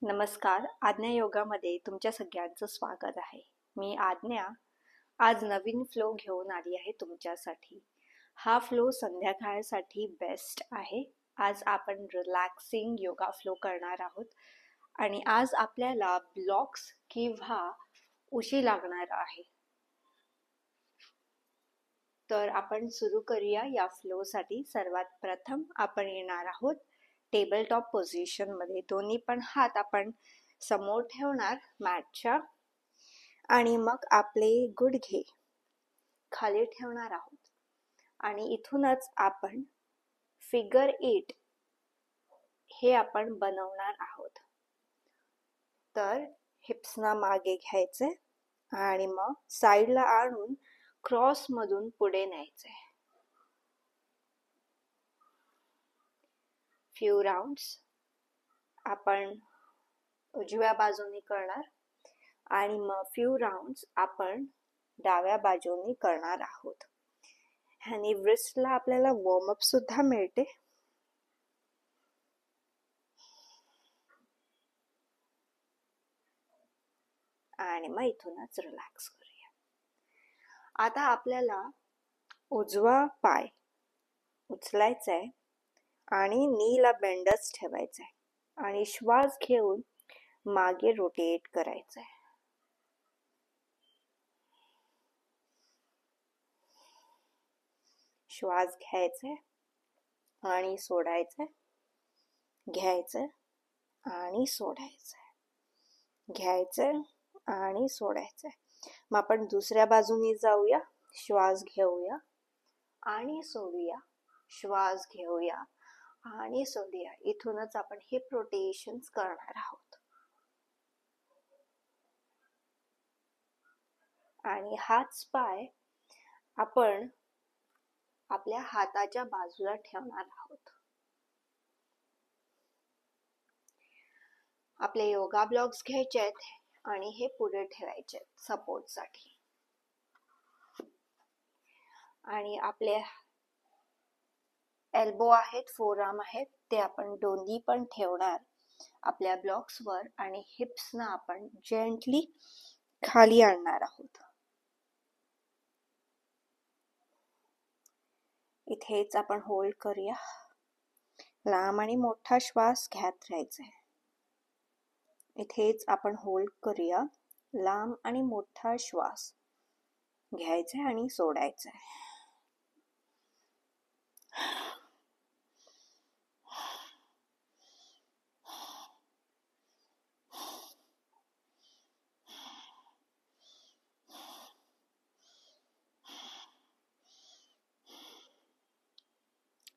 नमस्कार. आज्ञा योगामध्ये तुमच्या सगळ्यांचं स्वागत आहे. मी आज्ञा आज नवीन फ्लो घेऊन आली आहे तुमच्यासाठी. हा फ्लो संध्याकाळसाठी बेस्ट आहे. आज आपण रिलॅक्सिंग योगा फ्लो करणार आहोत आणि आज आपल्याला ब्लॉक्स किंवा उशी लागणार आहे. तर आपण सुरू करूया या फ्लो साठी. सर्वात प्रथम आपण येणार आहोत टेबल टॉप पोझिशन मध्ये. दोन्ही पण हात आपण समोर ठेवणार मॅटच्या आणि मग आपले गुडघे खाली ठेवणार आहोत आणि इथूनच आपण फिगर 8 हे आपण बनवणार आहोत. तर हिप्सना मागे घ्यायचे आणि मग साइडला आणून क्रॉस मधून पुढे न्यायचे. फ्यू राउंड्स आपण उजव्या बाजूने करणार आणि मग फ्यू राउंड्स आपण डाव्या बाजूने करणार आहोत. आणि व्रिस्टला आपल्याला वॉर्मअप सुद्धा मिळते. आणि मग इथूनच रिलॅक्स करूया. आता आपल्याला उजवा पाय उचलायचा आहे आणि नीला बेंडच ठेवायचा आहे आणि श्वास घेऊन मागे रोटेट करायचं आहे. श्वास घ्यायचा आणि सोडायचा, घ्यायचं आणि सोडायचं, घ्यायचं आणि सोडायचं. मग आपण दुसऱ्या बाजूने जाऊया. श्वास घेऊया आणि सोडूया, श्वास घेऊया आणि सोडूया. इथूनच आपण हिप रोटेशन्स करणार आहोत. आणि हाच पाय आपण आपल्या हाताच्या बाजूला ठेवणार आहोत. आपले योगा ब्लॉक्स घ्यायचे आहेत आणि हे पुढे ठेवायचे आहेत सपोर्ट साठी. आणि आपले एल्बो आहेत, फोरआर्म आहेत, ते आपण दोन्ही पण ठेवणार आपल्या ब्लॉक्स वर आणि हिप्सना आपण जेंटली खाली आणणार आहोत. इथेच आपण होल्ड करूया. लांब आणि मोठा श्वास घ्यात राहायचा. इथेच आपण होल्ड करूया. लांब आणि मोठा श्वास घ्यायचा आणि सोडायचा.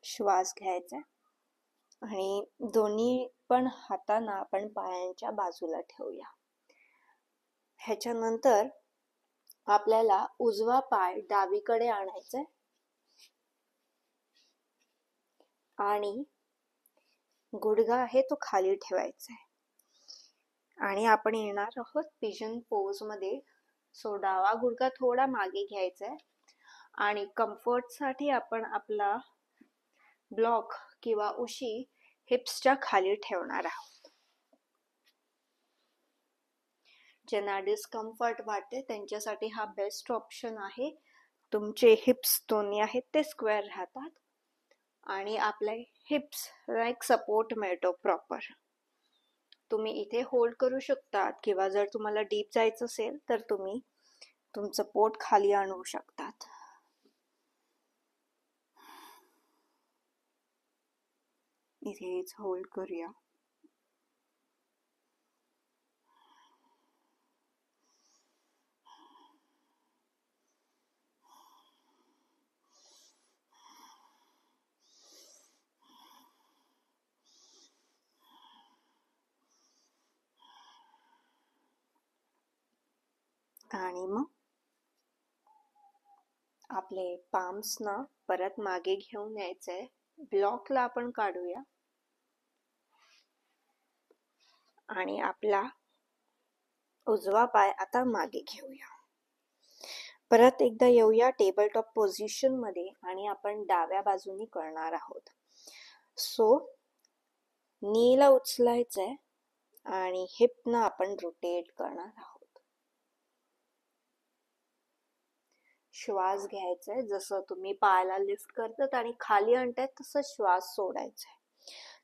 श्वास घ्यायचा आणि दोन्ही पण हातांना आपण पायांच्या बाजूला ठेवूया. ह्याच्यानंतर आपल्याला उजवा पाय डावीकडे आणायचा आणि गुडघा आहे तो खाली ठेवायचा आणि आपण येणार आहोत पिजन पोज मध्ये. सो डावा गुडघा थोडा मागे घ्यायचा आणि कम्फर्ट साठी आपण आपला ब्लॉक किंवा उशी हिप्सच्या खाली ठेवणार आहोत. ज्यांना डिस्कम्फर्ट वाटते त्यांच्यासाठी हा बेस्ट ऑप्शन आहे. तुमचे हिप्स दोन्ही आहेत ते स्क्वेअर राहतात आणि आपले हिप्स लाईक सपोर्ट मिळतो प्रॉपर. तुम्ही इथे होल्ड करू शकतात किंवा जर तुम्हाला डीप जायचं असेल तर तुम्ही तुमचं पोट खाली आणू शकतात. इथेच होल्ड करूया. आणि मग आपले पाम्स ना परत मागे घेऊन यायचंय. ब्लॉकला आपण काढूया आणि आपला उजवा पाय आता मागे घेऊया. परत एकदा येऊया टेबल टॉप पोझिशन मध्ये आणि आपण डाव्या बाजूनी करणार आहोत. सो नीला उचलायचंय आणि हिपनं आपण रोटेट करणार आहोत. श्वास घ्यायचा आहे, जसं तुम्ही पायाला लिफ्ट करतात आणि खाली आणताय तसं श्वास सोडायचा आहे.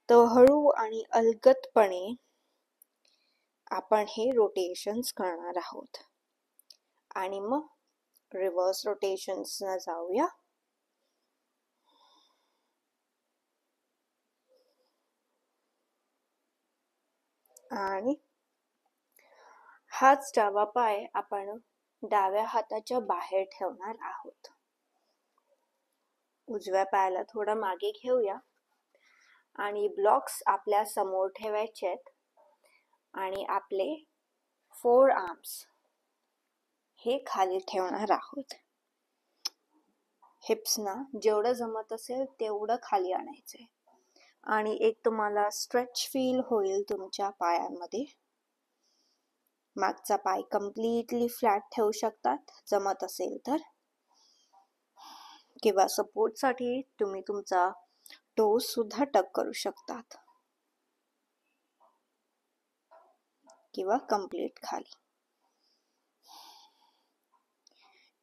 तर हळू आणि अलगदपणे आपण हे रोटेशन्स करणार आहोत. आणि मग रिव्हर्स रोटेशन्सना जाऊया. आणि हाच डावा पाय आपण डाव्या हाताच्या बाहेर ठेवणार आहोत. उजव्या पायाला थोडं मागे घेऊया आणि ब्लॉक्स आपल्या समोर ठेवायचे आहेत आणि आपले 4 आर्म्स हे खाली ठेवणार आहोत. हिप्सना जेवढं जमत असेल तेवढं खाली आणायचंय आणि एक तुम्हाला स्ट्रेच फील होईल तुमच्या पायांमध्ये. मागचा पाय कम्प्लिटली फ्लॅट ठेवू शकतात जमत असेल तर, किंवा सपोर्टसाठी तुम्ही तुमचा टोस सुद्धा टक करू शकतात किंवा कम्प्लीट खाली.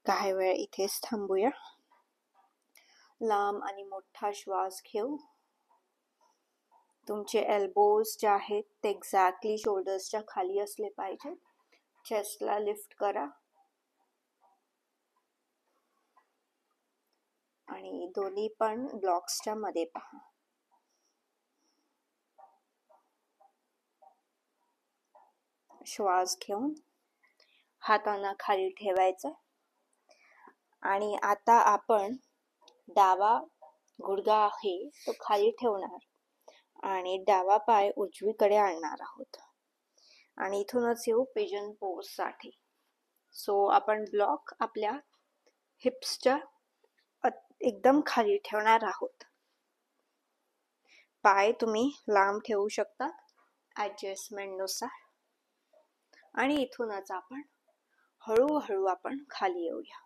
काही वेळ इथेच थांबूया. लांब आणि मोठा श्वास घेऊ. तुमचे एल्बोज जे आहेत ते एक्झॅक्टली शोल्डर्सच्या खाली असले पाहिजे. चेस्टला लिफ्ट करा आणि दोन्ही पण ब्लॉक्सच्या मध्ये पहा. श्वास घेऊन हातांना खाली ठेवायचं आणि आता आपण डावा गुडघा आहे तो खाली ठेवणार आणि डावा पाय उजवीकडे आणणार आहोत आणि इथूनच येऊ पिजन पोज साठी. सो आपण ब्लॉक आपल्या हिप्सच्या एकदम खाली ठेवणार आहोत. पाय तुम्ही लांब ठेवू शकता ऍडजस्टमेंट नुसार आणि इथूनच आपण हळूहळू आपण खाली येऊया.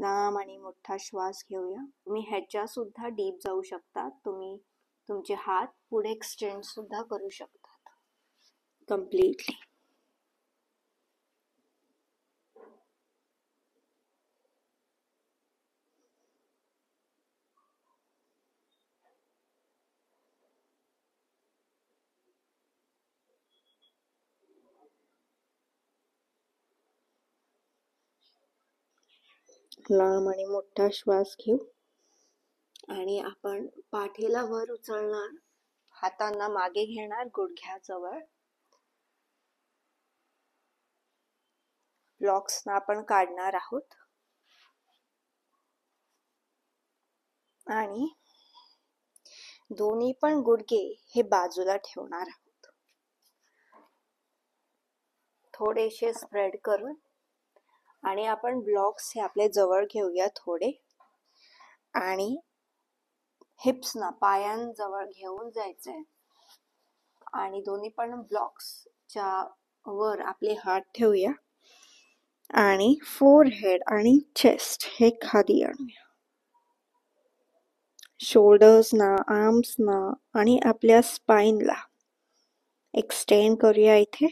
लांब आणि मोठा श्वास घेऊया. तुम्ही ह्याच्या सुद्धा डीप जाऊ शकतात. तुम्ही तुमचे हात पुढे एक्सटेंड सुद्धा करू शकतात कम्प्लिटली. लांब आणि मोठा श्वास घेऊ आणि आपण पाठीला वर उचलणार, हातांना मागे घेणार गुडघ्याजवळ. ब्लॉक्सना आपण काढणार आहोत आणि दोन्ही पण गुडघे हे बाजूला ठेवणार आहोत. थोडेसे स्प्रेड करून आणि आपण ब्लॉक्स हे आपले जवळ घेऊया थोडे आणि हिप्सना पायांजवळ घेऊन जायचे आणि दोन्ही पण ब्लॉक्सच्या वर आपले हात ठेवूया आणि फोरहेड आणि चेस्ट हे खाली आणूया. शोल्डर्सना, आर्म्सना आणि आपल्या स्पाइनला एक्सटेंड करूया इथे.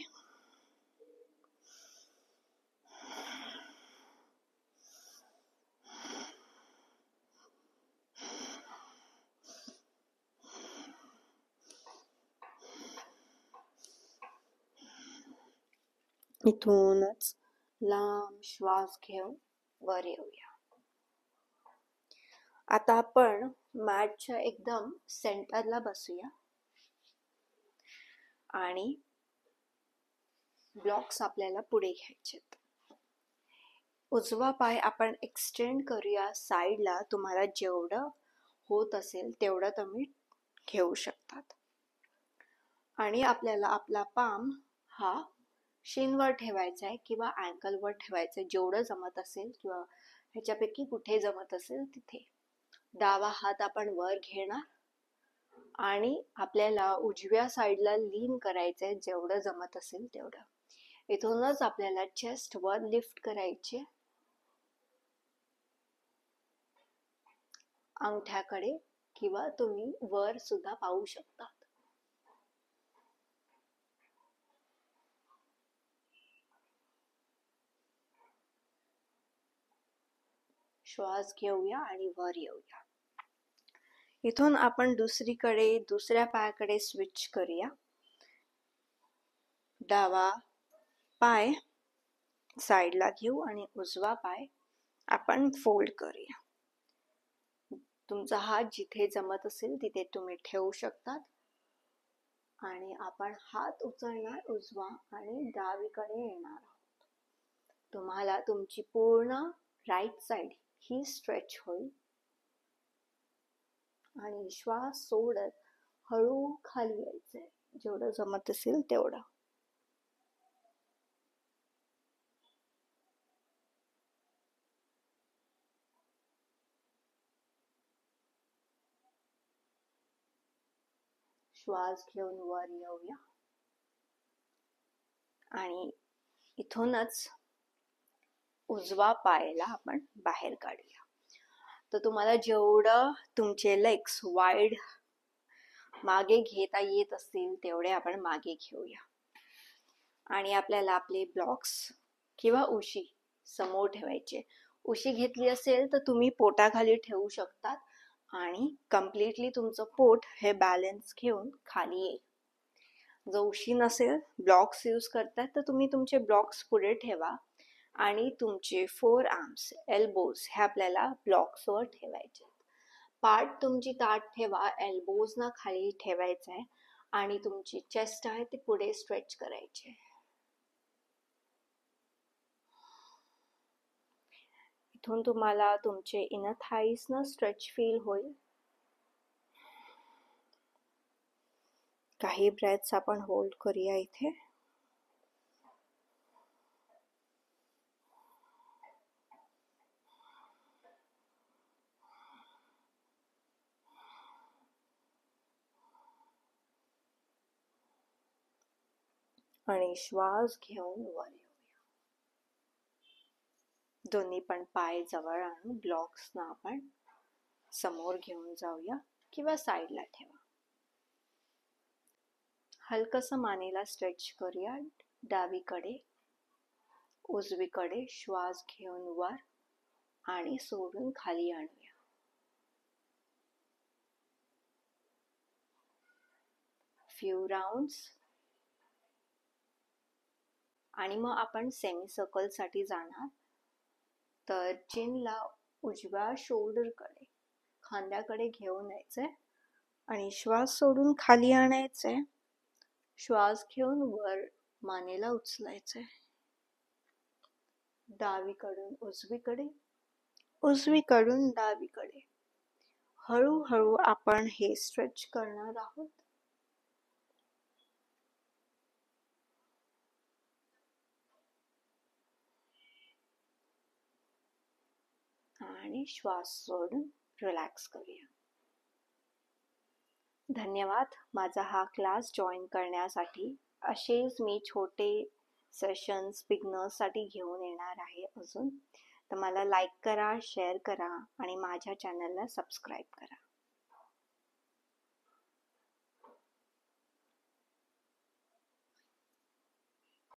इथूनच लांब श्वास घेऊन वर येऊया. आता आपण मॅटच्या एकदम सेंटरला बसूया आणि ब्लॉक्स आपल्याला पुढे घ्यायचेत. उजवा पाय आपण एक्सटेंड करूया साईडला. तुम्हाला जेवढं होत असेल तेवढं तुम्ही घेऊ शकतात आणि आपल्याला आपला पाम हा शिनवर ठेवायचा आहे किंवा अँकलवर ठेवायचा आहे, जेवढं जमत असेल किंवा ह्याच्यापैकी कुठे जमत असेल तिथे. डावा हात आपण वर घेणार आणि आपल्याला उजव्या साईडला लीन करायचंय जेवढं जमत असेल तेवढं. इथूनच आपल्याला चेस्ट वर लिफ्ट करायचे अंगठ्याकडे किंवा तुम्ही वर सुद्धा पाहू शकता. श्वास घेऊया आणि वर येऊया. इथून आपण दुसऱ्या पायाकडे स्विच करूया. डावा पाय साईडला घेऊ आणि उजवा पाय आपण फोल्ड करूया. तुमचा हात जिथे जमत असेल तिथे तुम्ही ठेवू शकतात आणि आपण हात उचलणार उजवा आणि डावीकडे येणार आहोत. तुम्हाला तुमची पूर्ण राईट साइड ही स्ट्रेच होईल आणि श्वास सोडत हळू खाली यायचंय, जेवढं जमत असेल तेवढं. श्वास घेऊन वर येऊया आणि इथूनच उजवा पायाला आपण बाहेर काढूया. तर तुम्हाला जेवढं तुमचे लेग्स वाईड मागे घेता येत असतील तेवढे आपण मागे घेऊया आणि आपल्याला आपले ब्लॉक्स किंवा उशी समोर ठेवायचे. उशी घेतली असेल तर तुम्ही पोटाखाली ठेवू शकतात आणि कम्प्लिटली तुमचं पोट हे बॅलन्स घेऊन खाली येईल. जर उशी नसेल, ब्लॉक्स यूज करतात तर तुम्ही तुमचे ब्लॉक्स पुढे ठेवा आणि तुमचे फोर आर्म्स, एल्बोज हे आपल्याला ब्लॉक्सवर ठेवायचे. पाठ तुमची ताठ ठेवा, एल्बोज ना खाली ठेवायचं आहे आणि तुमची चेस्ट आहे ती पुढे स्ट्रेच करायची. इथून तुम्हाला तुमचे इनर थाईज ना स्ट्रेच फील होईल. काही ब्रेथ्स आपण होल्ड करूया इथे. आणि श्वास घेऊन वर येऊया. दोन्ही पण पाय जवळ आणून ब्लॉक्स ना आपण समोर घेऊन जाऊया किंवा साईडला ठेवा. हलकस मानेला स्ट्रेच करूया. डावीकडे उजवीकडे श्वास घेऊन वर आणि सोडून खाली आणूया. फ्यू राउंड्स आणि मग आपण सेमी सर्कल साठी जाणार. तर चिनला उजव्या शोल्डरकडे खांद्याकडे घेऊन यायचंय आणि श्वास सोडून खाली आणायचंय. श्वास घेऊन वर मानेला उचलायचंय. डावीकडून उजवीकडे, उजवीकडून डावीकडे. हळूहळू आपण हे स्ट्रेच करणार आहोत. आणि श्वास सोडून रिलॅक्स करूया. धन्यवाद माझा हा क्लास जॉईन करण्यासाठी. असेच मी छोटे सेशन्स बिगनर्ससाठी घेऊन येणार आहे अजून. तर मला लाईक करा, शेअर करा आणि माझ्या चॅनलला सबस्क्राईब करा.